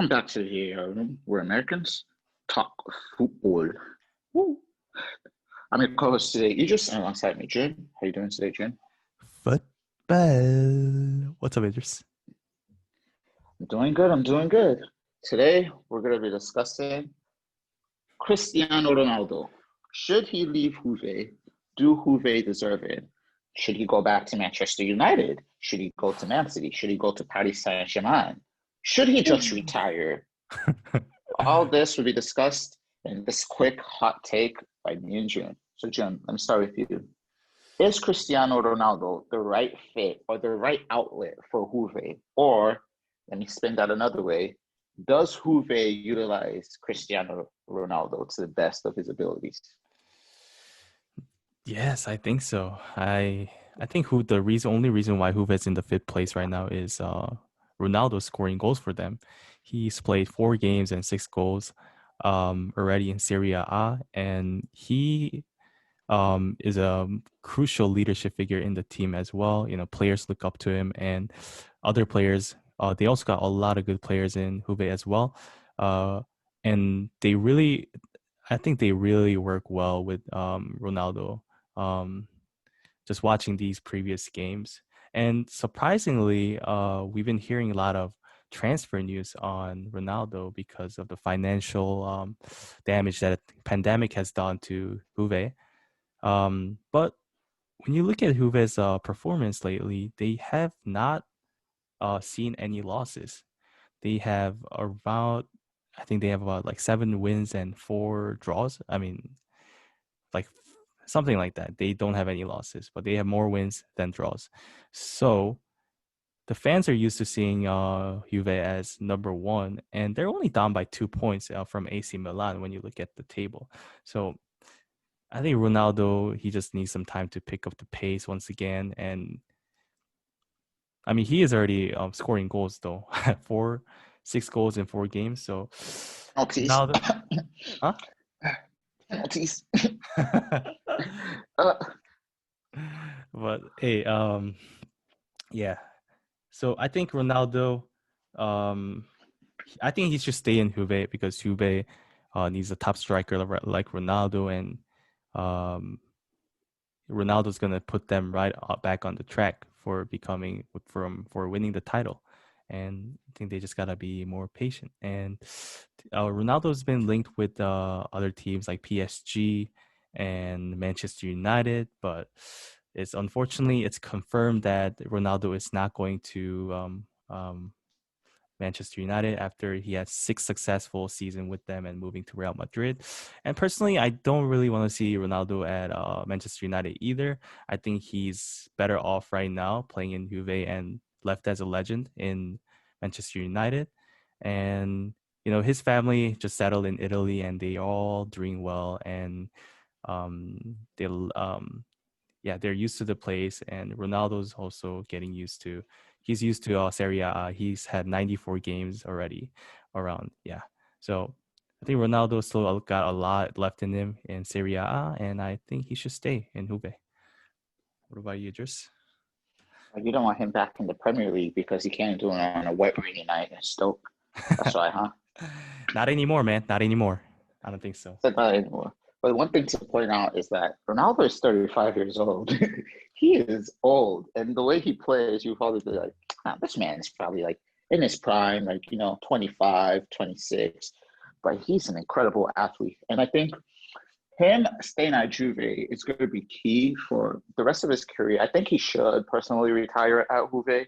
Welcome back to the VAR Room, where Americans talk football. Woo. I'm your co-host today, Idris, and alongside me, June. How you doing today, June? Football. What's up, Idris? I'm doing good. Today, we're going to be discussing Cristiano Ronaldo. Should he leave Juve? Do Juve deserve it? Should he go back to Manchester United? Should he go to Man City? Should he go to Paris Saint-Germain? Should he just retire? All this will be discussed in this quick hot take by me and June. So, June, let me start with you. Is Cristiano Ronaldo the right fit or the right outlet for Juve? Or, let me spin that another way, does Juve utilize Cristiano Ronaldo to the best of his abilities? Yes, I think so. I think only reason why Juve is in the fifth place right now is Ronaldo scoring goals for them. He's played 4 games and 6 goals already in Serie A, and he is a crucial leadership figure in the team as well. You know, players look up to him, and other players. They also got a lot of good players in Juve as well, and I think they really work well with Ronaldo. Um, just watching these previous games, and surprisingly, we've been hearing a lot of transfer news on Ronaldo because of the financial damage that pandemic has done to Juve. But when you look at Juve's performance lately, they have not seen any losses. They have I think they have about like 7 wins and 4 draws. I mean, like something like that. They don't have any losses, but they have more wins than draws. So the fans are used to seeing Juve as number 1, and they're only down by 2 points from AC Milan when you look at the table. So I think Ronaldo, he just needs some time to pick up the pace once again. And I mean, he is already scoring goals though, 6 goals in 4 games. So Penalties. Ronaldo, huh? Penalties. Uh, But hey, yeah. So I think Ronaldo, um, I think he should stay in Juve because Juve needs a top striker like Ronaldo, and um, Ronaldo's gonna put them right back on the track for for winning the title. And I think they just gotta be more patient. And Ronaldo's been linked with other teams like PSG and Manchester United, but it's confirmed that Ronaldo is not going to Manchester United after he had 6 successful seasons with them and moving to Real Madrid. And personally, I don't really want to see Ronaldo at Manchester United either. I think he's better off right now playing in Juve and left as a legend in Manchester United. And you know, his family just settled in Italy and they all doing well, and they they're used to the place, and Ronaldo's also getting used to. He's used to Serie A. He's had 94 games already around. Yeah. So I think Ronaldo still got a lot left in him in Serie A, and I think he should stay in Juve. What about you, Idris? you don't want him back in the Premier League because he can't do it on a wet, rainy night in Stoke. That's why, huh? Not anymore, man. Not anymore. I don't think so. Said not anymore. But one thing to point out is that Ronaldo is 35 years old. He is old. And the way he plays, you probably be like, this man is probably like in his prime, like, 25, 26. But he's an incredible athlete. And I think him staying at Juve is going to be key for the rest of his career. I think he should personally retire at Juve.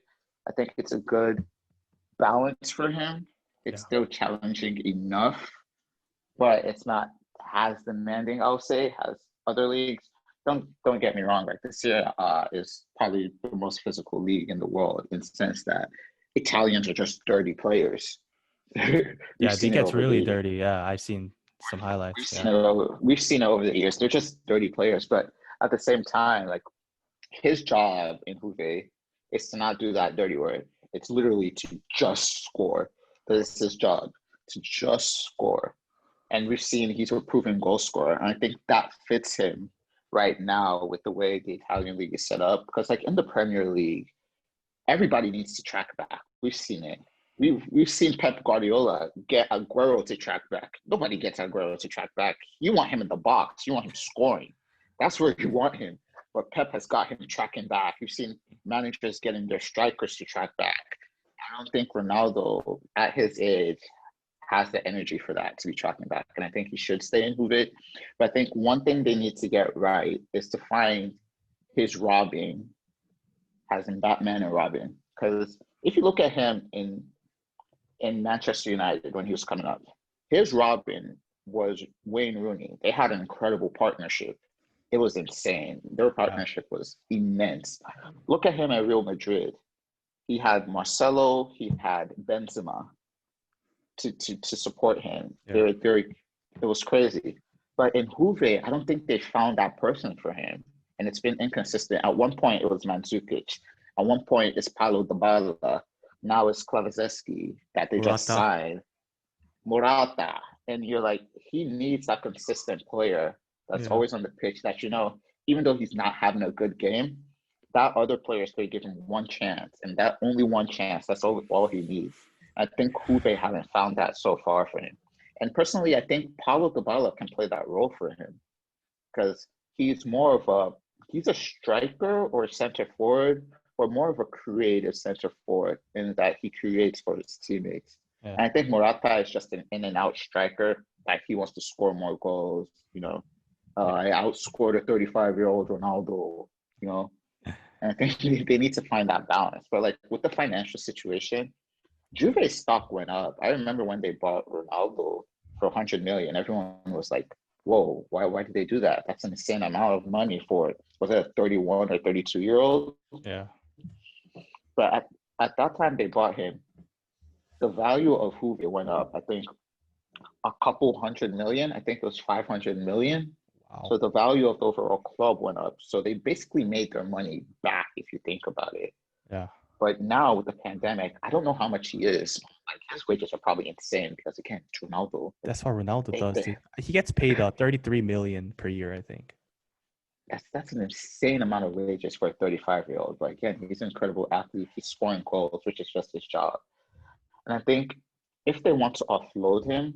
I think it's a good balance for him. It's Yeah. still challenging enough, but it's not as demanding, I'll say, as other leagues. Don't get me wrong. Like this year is probably the most physical league in the world in the sense that Italians are just dirty players. We've Yeah, it seen it gets over the really years. dirty. Yeah, I've seen some We've highlights. seen Yeah. it over, we've seen it over the years. They're just dirty players, but at the same time, like his job in Juve is to not do that dirty work. It's literally to just score. This is his job, to just score. And we've seen he's a proven goal scorer. And I think that fits him right now with the way the Italian league is set up. Because like in the Premier League, everybody needs to track back. We've seen it. we've seen Pep Guardiola get Aguero to track back. Nobody gets Aguero to track back. You want him in the box. You want him scoring. That's where you want him. But Pep has got him tracking back. You've seen managers getting their strikers to track back. I don't think Ronaldo, at his age, has the energy for that to be tracking back. And I think he should stay in Juve. But I think one thing they need to get right is to find his Robin, as in Batman and Robin. Because if you look at him in Manchester United when he was coming up, his Robin was Wayne Rooney. They had an incredible partnership. It was insane. Their partnership was immense. Look at him at Real Madrid. He had Marcelo, he had Benzema to support him. Yeah. It was crazy. But in Juve, I don't think they found that person for him. And it's been inconsistent. At one point, it was Mandzukic. At one point, it's Paulo Dybala. Now it's Kvaratskhelia that they just signed. Morata. And you're like, he needs that consistent player that's always on the pitch that, even though he's not having a good game, that other player is going to give him one chance. And that only one chance, that's all he needs. I think Juve haven't found that so far for him. And personally, I think Paulo Dybala can play that role for him because he's a striker or a center forward or more of a creative center forward in that he creates for his teammates. Yeah. And I think Morata is just an in and out striker that he wants to score more goals. I outscored a 35-year-old Ronaldo, and I think they need to find that balance. But like with the financial situation, Juve's stock went up. I remember when they bought Ronaldo for 100 million, everyone was like, whoa, why did they do that? That's an insane amount of money for, was it a 31 or 32-year-old? Yeah. But at that time they bought him, the value of Juve went up, I think, a couple 100 million. I think it was 500 million. Wow. So the value of the overall club went up. So they basically made their money back if you think about it. Yeah. But now with the pandemic, I don't know how much he is. Like his wages are probably insane because again, Ronaldo. That's what Ronaldo does. He gets paid 33 million per year, I think. That's an insane amount of wages for a 35-year-old. But again, he's an incredible athlete. He's scoring goals, which is just his job. And I think if they want to offload him,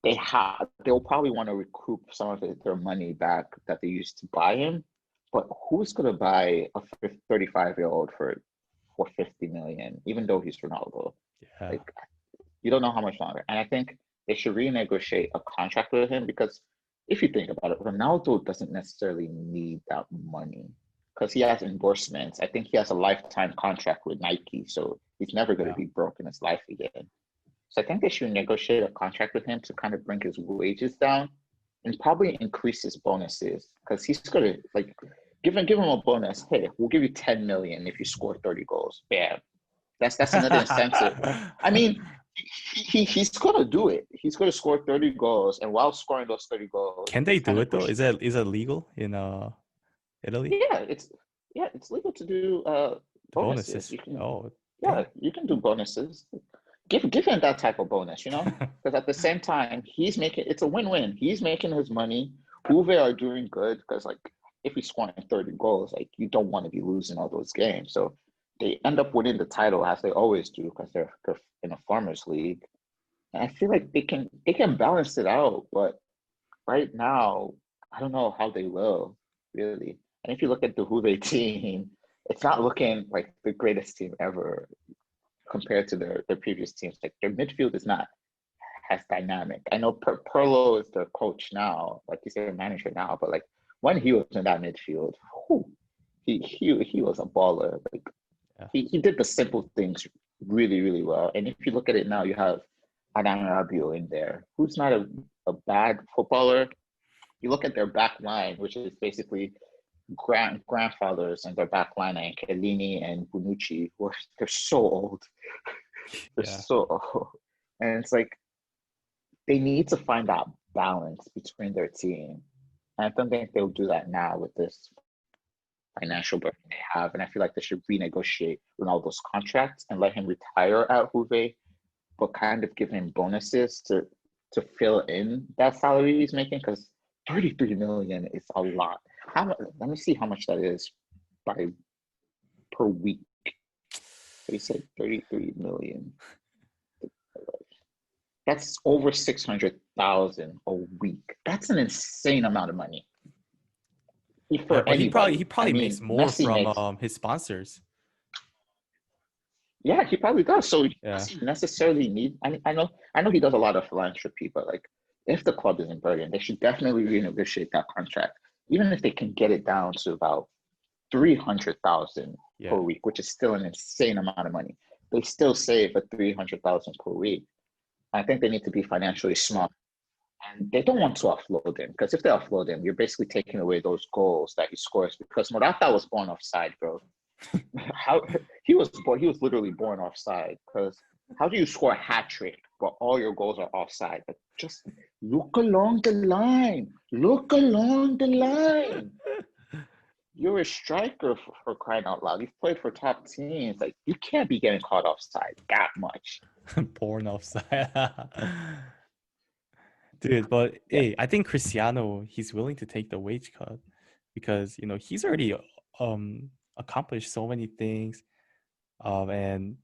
they'll probably want to recoup some of their money back that they used to buy him. But who's going to buy a 35-year-old for 50 million, even though he's Ronaldo? Yeah. Like, you don't know how much longer. And I think they should renegotiate a contract with him because if you think about it, Ronaldo doesn't necessarily need that money because he has endorsements. I think he has a lifetime contract with Nike, so he's never going to be broke in his life again. So I think they should negotiate a contract with him to kind of bring his wages down and probably increase his bonuses because he's going to like give him a bonus. Hey, we'll give you 10 million if you score 30 goals. Bam. That's another incentive. I mean, he's going to do it. He's going to score 30 goals, and while scoring those 30 goals, can they do it though? Is it legal in Italy? Yeah, it's legal to do bonuses. You can do bonuses. Give him that type of bonus, because at the same time, it's a win-win. He's making his money. Juve are doing good because, like, if he's scoring 30 goals, like, you don't want to be losing all those games. So they end up winning the title as they always do because they're in a farmers league. And I feel like they can balance it out, but right now, I don't know how they will, really. And if you look at the Juve team, it's not looking like the greatest team ever compared to their previous teams. Like their midfield is not as dynamic. I know Pirlo is their coach now, like he's their manager now, but like when he was in that midfield, he was a baller. Like he did the simple things really, really well. And if you look at it now, you have Adam Rabiot in there, who's not a bad footballer. You look at their back line, which is basically grandfathers in their back line, and Chiellini and Bonucci, they're so old. They're so old. And it's like they need to find that balance between their team. And I don't think they'll do that now with this financial burden they have. And I feel like they should renegotiate Ronaldo's contract and let him retire at Juve, but kind of give him bonuses to fill in that salary he's making, because 33 million is a lot. Let me see how much that is per week. He said 33 million. That's over 600,000 a week. That's an insane amount of money for Yeah, but anybody. he probably makes more Messi from makes. his sponsors. Yeah, he probably does. So Yeah. does he necessarily need? I know he does a lot of philanthropy, but like, if the club isn't brilliant, they should definitely renegotiate that contract, even if they can get it down to about 300,000 Yeah. per week, which is still an insane amount of money. They still save at 300,000 per week. I think they need to be financially smart, and they don't want to offload him, because if they offload him, you're basically taking away those goals that he scores. Because Morata was born offside, bro. How he was born? He was literally born offside. Because how do you score a hat trick but all your goals are offside? But just look along the line. Look along the line. You're a striker, for crying out loud. You've played for top teams. Like, you can't be getting caught offside that much. Born offside. Dude, but Yeah. hey, I think Cristiano, he's willing to take the wage cut because he's already accomplished so many things. And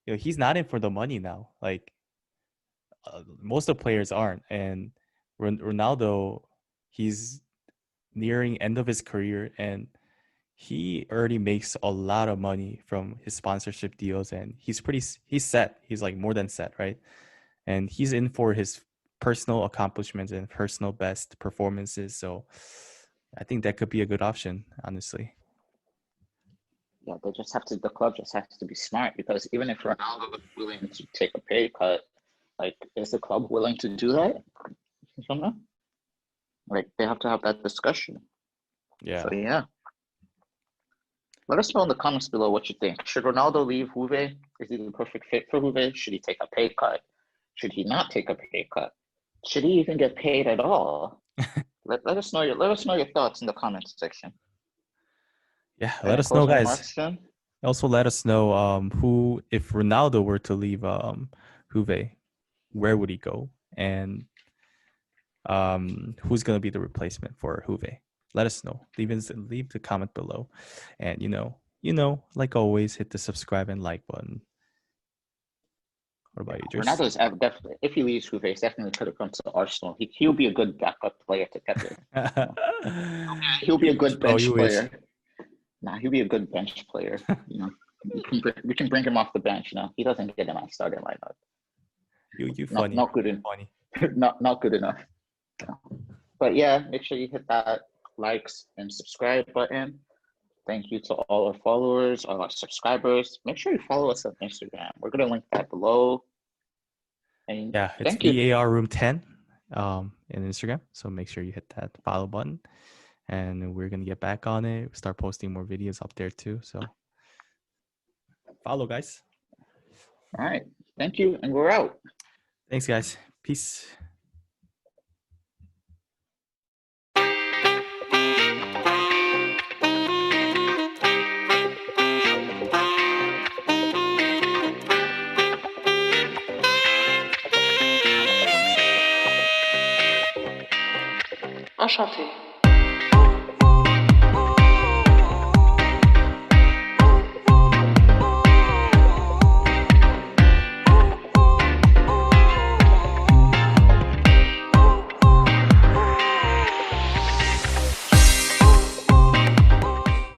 he's not in for the money now. Like most of the players aren't. And Ronaldo, he's nearing end of his career, and he already makes a lot of money from his sponsorship deals, and he's set. He's like more than set, right? And he's in for his personal accomplishments and personal best performances. So I think that could be a good option, honestly. Yeah, the club just has to be smart, because even if Ronaldo is willing to take a pay cut, like, is the club willing to do that? I don't know. Like, they have to have that discussion. Yeah. So, yeah. Let us know in the comments below what you think. Should Ronaldo leave Juve? Is he the perfect fit for Juve? Should he take a pay cut? Should he not take a pay cut? Should he even get paid at all? let us know your thoughts in the comments section. Yeah, Any let us know, closing guys. remarks, Jen? Also, let us know who, if Ronaldo were to leave Juve, where would he go, and who's gonna be the replacement for Juve? Let us know. Leave the comment below, and like always, hit the subscribe and like button. What about you, Jers? Ronaldo is definitely, if he leaves Juve, he's definitely could have come to Arsenal. He'll be a good backup player to Kevin. He'll be a good bench player. Nah, he'll be a good bench player. We can bring him off the bench. He doesn't get in my starting lineup. You funny. Not good enough. Funny. not good enough. But yeah, make sure you hit that likes and subscribe button. Thank you to all our followers, all our subscribers. Make sure you follow us on Instagram. We're gonna link that below. And yeah, it's VAR Room 10 in Instagram. So make sure you hit that follow button. And we're gonna get back on it. Start posting more videos up there too. So follow, guys. All right. Thank you, and we're out. Thanks, guys. Peace. Enchanté.